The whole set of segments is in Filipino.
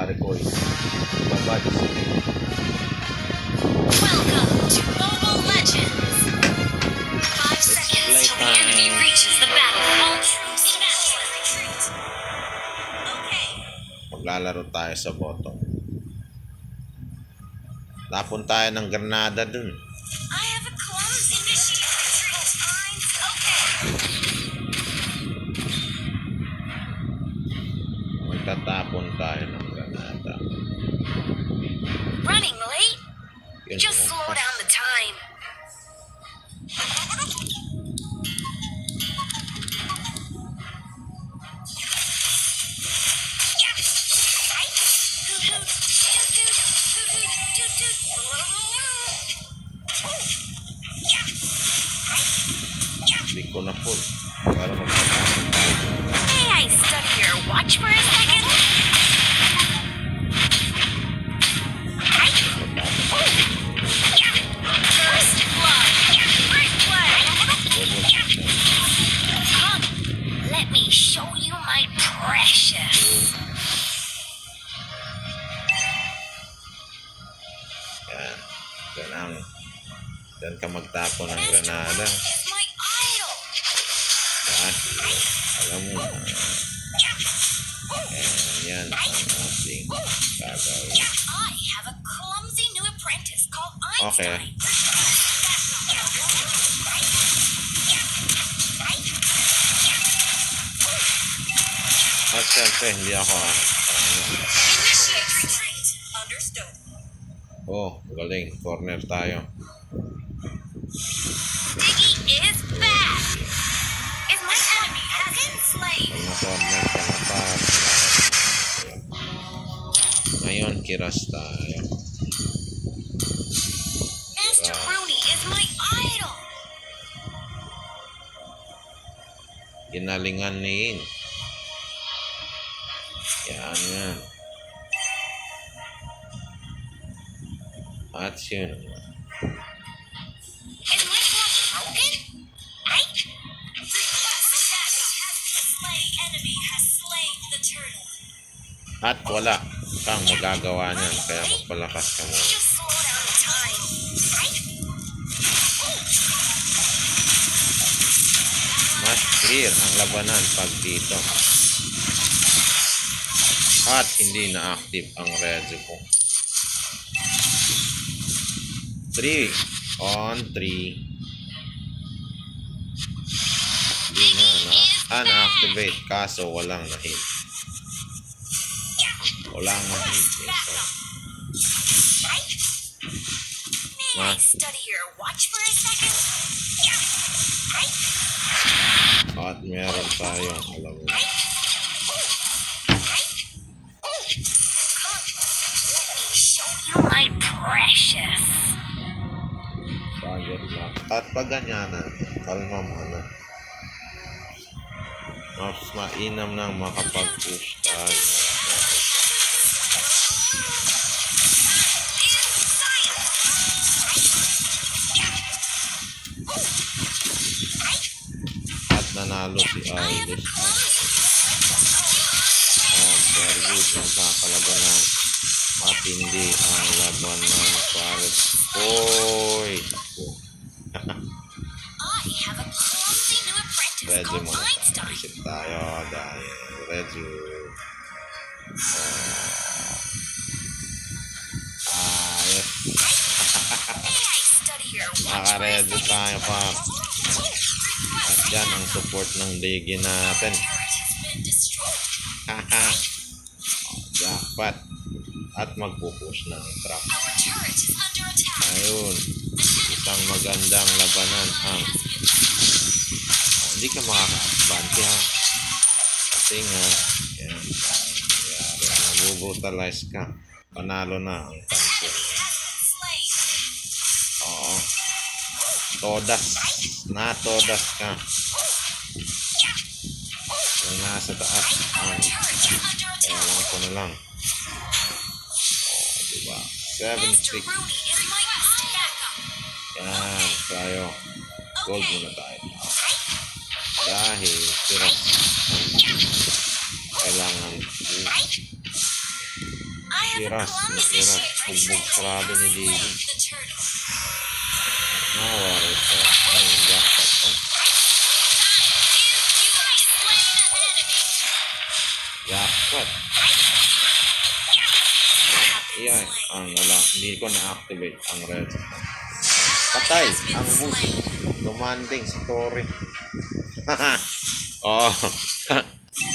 pare ko is babad sa Welcome to Mobile Legends. 5 seconds till the enemy reaches the battle. All troops evacuate retreat. Okay. maglalaro tayo sa bottom. Tapon tayo ng granada dun. I have a clumsy initiate retreat. Okay. Magtatapon tayo ng granada. Running late? Yun, Just slow down the time. Hindi ko na full. Para magtatapon tayo. May I study your watch for a second? First blood. First blood. Come, let me show you my precious. Yan. Yan ka magtapon ng granada. Is my idol. Dahil, alam mo na. Yan ang ating gagawin. I have a clumsy new apprentice called Okay. Einstein. At syempre, hindi ako Initiate retreat. Understood. oh, galing. Corner tayo. Diggy is back. Is my enemy has been slain? Pag na-corner ka na pa. Ngayon, kiras tayo. Master Rooney is my idol. Ginalingan ni In. Yan yan. At yun. Is my block broken? Right? Enemy has slain the turtle. At wala kang magagawa niyan. Kaya magpalakas ka muna. Just slow down the time. Right? Mas clear ang labanan pag dito. At hindi na-active ang redo ko. 3 on 3. Hindi na unactivate kaso walang na-hit. Walang na-hit. Right? May I study your watch for a second? Right? At meron tayong alam mo. Come, let me show you my precious. Target lock. At pag ganyanan, kalma muna. Mas mainam nang makapag-push tayo. At nanalo si Irish. Oh, very good. Magkakalabanan. Matindi ang labanan para Oy! I have a clumsy new apprentice Ready called mo. Einstein. Isip tayo dahil ready. Yes. May I study your watch for a Naka-ready second? tayo pa. At yan ang support ng ligi natin. Turret has been destroyed. Haha. Jackpot. At magpupush ng trap. Our turret is under attack. Ayun. Isang magandang labanan ang hindi ka makaka-advance ha. Kasi nga yan. Nabubutalize ka. Panalo na ang tanso. Slain. Oo. Todas. Na-todas ka. Yung nasa taas. Our turret is under attack. Ewan ko na lang. Diba? 7-6. Master Rooney is my backup. Yan. Tayo. Gold muna tayo. Dahil tiras ang kailangan Siras. Bugbog sarado ni Diggy. Nawari ito. Ayun, jackpot to. Jackpot. Yan, ang wala. Hindi ko na-activate ang red. Patay ang boost. Lumanding sa Tori. Oh.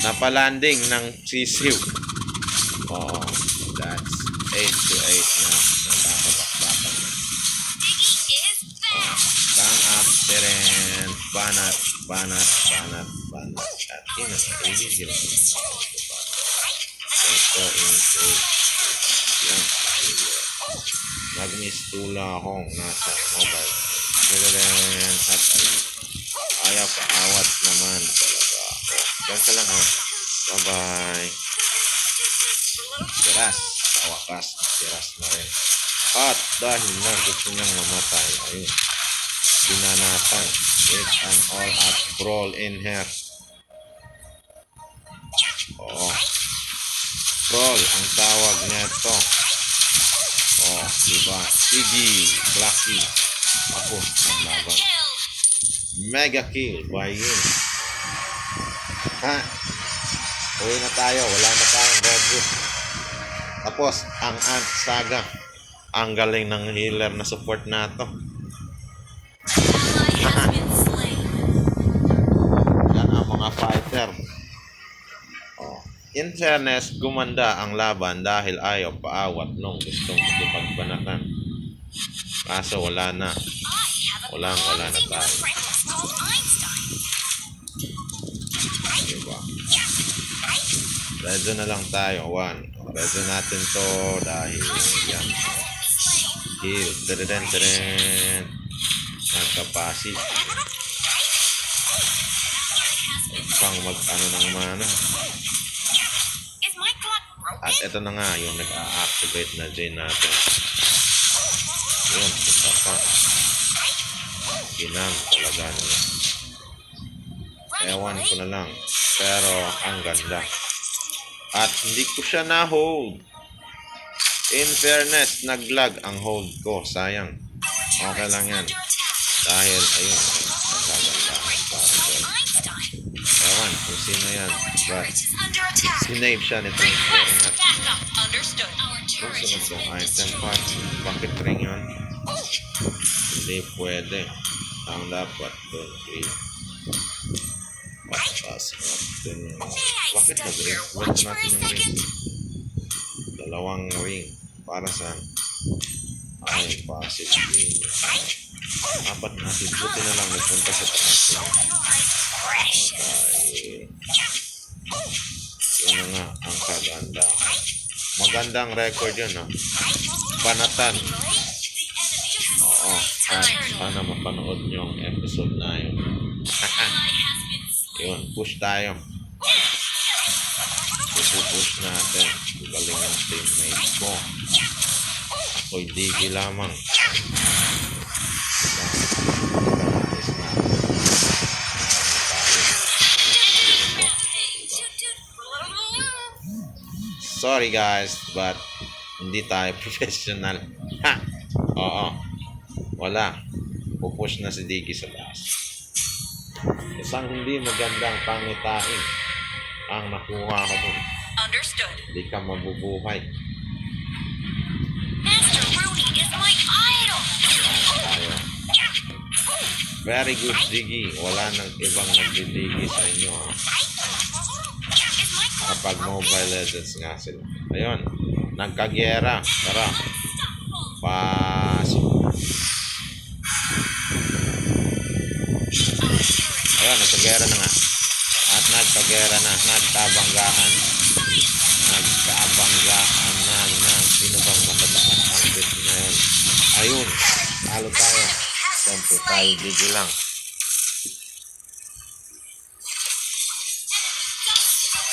Napalanding ng sisiw. Oh. That's 8 to 8 na nakakabakbakan na. Bang up, teren. Banat. At inasagigil. Ito into. Yan. Nagmistula akong nasa mobile. Teren. At ayaw paawat naman talaga. Diyan ka lang ha. Bye-bye. Siras. Sa wakas. Siras na rin. At dahil na gusto niyang mamatay. Ayun. Binanatan. It's an all-out brawl in here. Oo. Brawl ang tawag nito. Oh, diba? Iggy, Blacky. Ako, ang laban. Mega kill by yun. Ha? Uwi na tayo. Wala na tayong red root. Tapos, ang Ant Saga. Ang galing ng healer na support nato. Yan ang mga fighter. Oh. In fairness, gumanda ang laban dahil ayaw paawat nung gustong makipagbanatan. Kaso wala na. Wala na tayo. Diba? Redo na lang tayo. Redo natin to dahil yan. Heal. Teren. Nagkapasi. Pang mag-ano ng mana. At ito na nga yung nag-a-activate na Jane natin. Yun, isa pa. Ginang talaga nila. Ewan ko na lang. Pero ang ganda. At hindi ko siya na-hold. In fairness, nag-lag ang hold ko. Sayang. Okay lang yan. Dahil, ayun. Ewan kung sino yan. But, sinave siya nito. Kung sunod kong item pa. Bakit ring yun? Hindi pwede. Ang dapat doon. Patas natin. Bakit nag-ring? Wala natin yung ring. Dalawang ring. Para saan? Ay, passive ring. Apat natin. Buti na lang nagpunta sa taas. Okay. Yun na nga ang kaganda. Magandang record yun, ha? Banatan. Oo. At sana mapanood nyo ang episode na yun. Yun, push tayo. Push natin. Galing ang teammates ko. Ako'y Diggy lamang. Sorry guys, but hindi tayo professional. Ha! Oo. Wala. Pupush na si Diggy sa taas. Isang hindi magandang pangitain ang nakuha ko dun. Understood. Hindi ka mabubuhay. Master Rudy is my idol. Tayo. Very good, Diggy. Wala nang ibang nagdi-Diggy sa inyo, ha? Kapag Mobile Legends nga sila. Ayun. Nagkagera. Tara. Pasok. Ayun, nagkagera na nga. At nagkagera na. Nagkabanggaan. Nagkabanggaan na ng sino bang matataas ang bit na yun. Ayun. Talo tayo. Siyempre tayo Diggy lang.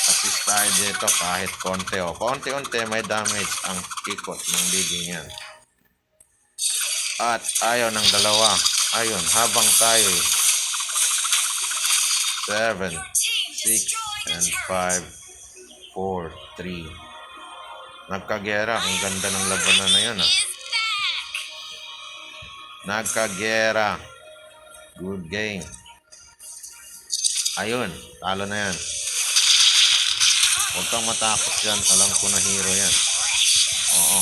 Assist tayo dito kahit konti. O, konti-unti may damage ang ikot ng Diggy niyan. At ayaw ng dalawa. Ayun, habang tayo 7, 6, and 5, 4, 3, Nagkagera. Ang ganda ng labanan na yun, ah. Is back. Nagkagera. Good game. Ayun. Talo na yan. Huwag kang matakot dyan. Alam ko na hero yan. Oo.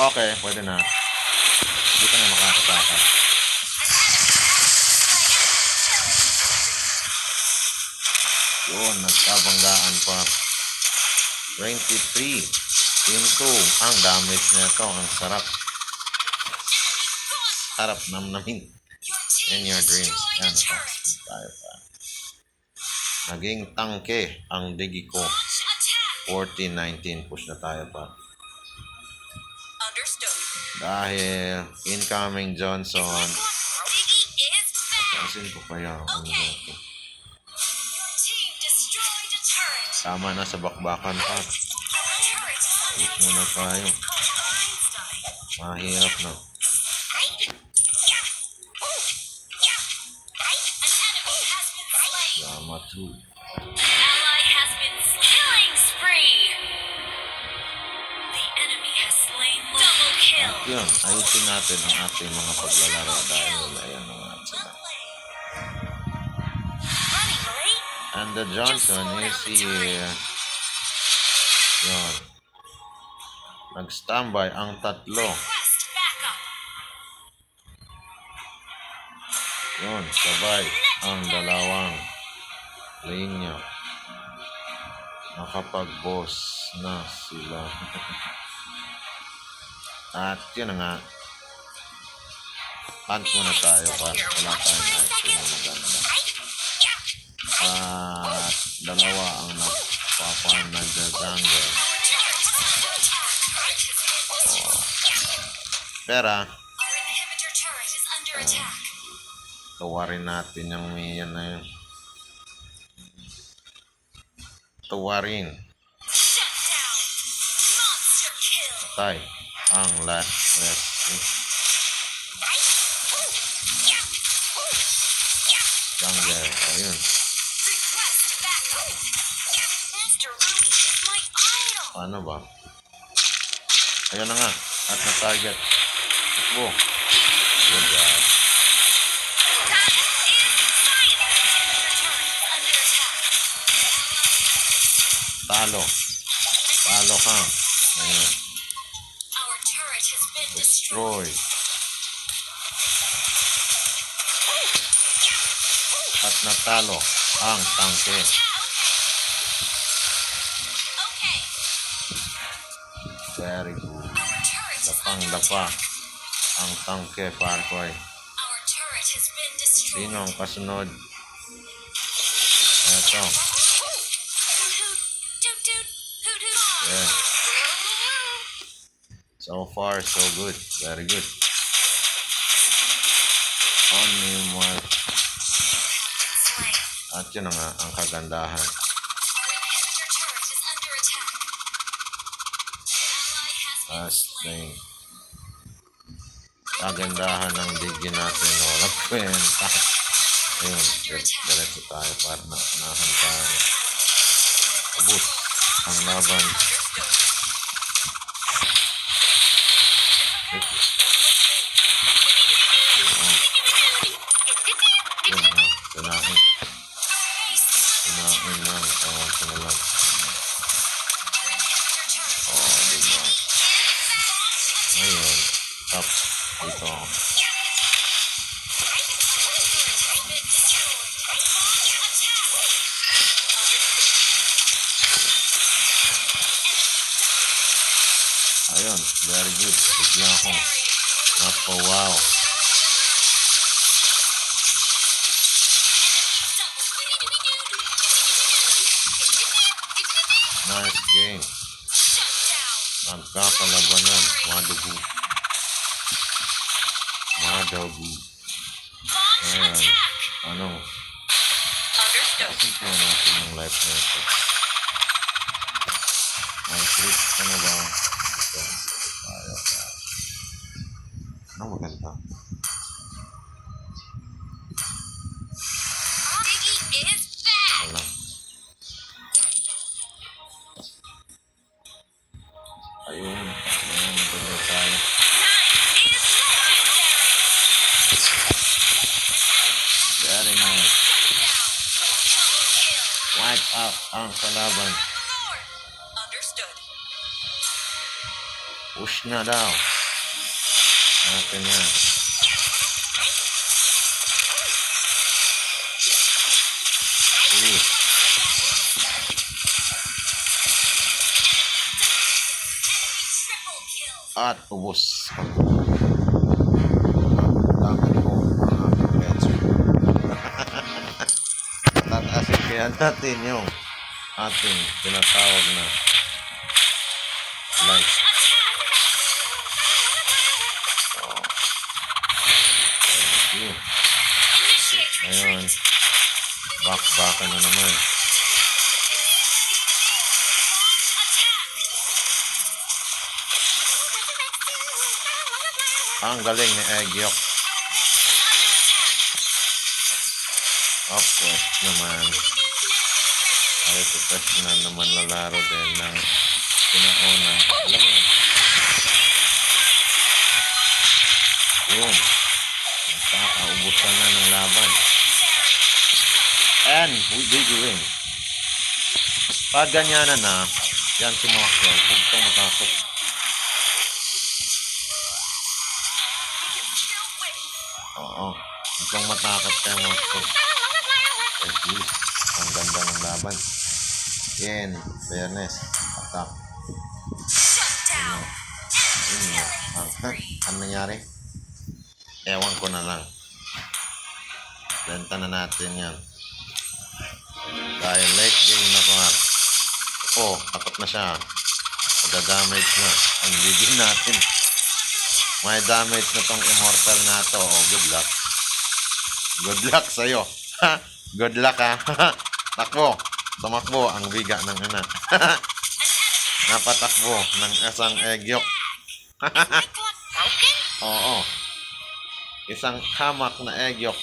Okay. Pwede na. Hindi ka na makakatakot. Yun. Nagkabanggaan pa. 23 into ang damage na ito. Ang sarap. Sarap namnamin. In your dreams. Yan ito. Tayo pa. Naging tangke ang digi ko. 14-19. Push na tayo pa. Understood. Dahil incoming Johnson. Diggy is back. Kasin ko kaya ang Okay. ito. Your team destroyed a turret. Tama na sa bakbakan pa. Our turret is under Push muna tayo. Einstein. Mahirap na. An enemy has been slain. Yama 2. An ally has been slain. Killing spree. The enemy has slain double kill. At yun, ayusin natin ang ating mga paglalaro dahil ayan na nga sila. Running late. And the Johnson is here. Yun. Nag-standby ang tatlo. Request backup. Yun, sabay ang dalawang linya. Nakapag-boss na sila. At yun na nga. Hunt muna tayo para wala tayong item na maganda. At dalawa ang nagpapan na jungle. Pera, Our inhibitor turret is under attack. tawarin natin yung yan na yun. Tawarin. Shut down. Monster kill. Tay ang last rest. Jungle. Ayun. Request backup. Master Rumi is my idol. Paano ba? Ayun na nga. At na-target. Takbo. Good job. That is science. Inhibitor turret is under attack. Talo. Talo ka. Ayun. Our turret has been destroyed. Destroy. At natalo ang tangke. Okay. Very good. Our turret is Dapang under dapa attack. ang tangke, Parkoy. Our turret has been destroyed. Sino ang kasunod? Eto. Hoot hoot. Toot toot. Hoot hoot. Yeah. So far, so good. Very good. Only more. Slain. At yun na nga ang kagandahan. Our inhibitor turret is under attack. Ally has been Last slain. thing. Kagandahan ng digi natin. Walang kwenta. Ayun. Diretso tayo para nahan tayo. Abot ang laban. Yun na nga. Tunahin. Tunahin lang. Tawag ko na lang. Oh, diba? Ngayon. Top. Dito ako. Ayun. Very good. Bigla ako. Napawaw. Nice game. Nagkakalabanan. Madugo. Madugo. Ayan. Ano? Asin po natin yung life na ito. May trip ka na ba? Ito. Tayo pa. Ano maganda? Diggy is back. Wala. Ayun. Ayun, maganda tayo. Very nice. Wipe out ang kalaban. Understood. Push na daw. Natin yan. At ubos. Dami ko ang aking pets. Tatasin kaya natin yung ating tinatawag na light. Oh. Thank you. Ngayon, back-backan na naman. Ang galing ni Eggyok. Of course naman. Ay, professional naman lalaro din ng pinauna. Alam mo, yun. Nakakaubusan na ng laban. And we did win. Pag ganyanan na, yan si Maxwell. Huwag kang matakot. Oo. Huwag kang matakot kay Maxwell. At least, ang ganda ng laban. Yan. Fairness. Attack. Ano nangyari? Ewan ko na lang. Benta na natin yan. Dahil late game na pa. Oh, takot na siya. Damage na. Ang bigin natin. May damage na tong immortal na to. Oh, good luck. Good luck sa'yo. Good luck ha. Takbo. Tumakbo ang biga ng ina. Napatakbo ng isang Eggyok. Oo. Isang hamak na Eggyok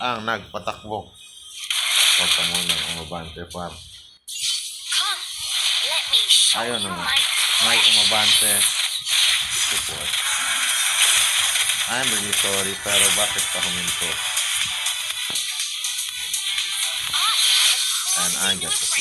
ang nagpatakbo. Huwag ka munang umabante, Fab. Ayun naman. May umabante. Support. I'm really sorry, pero bakit ka huminto? And I got the 60.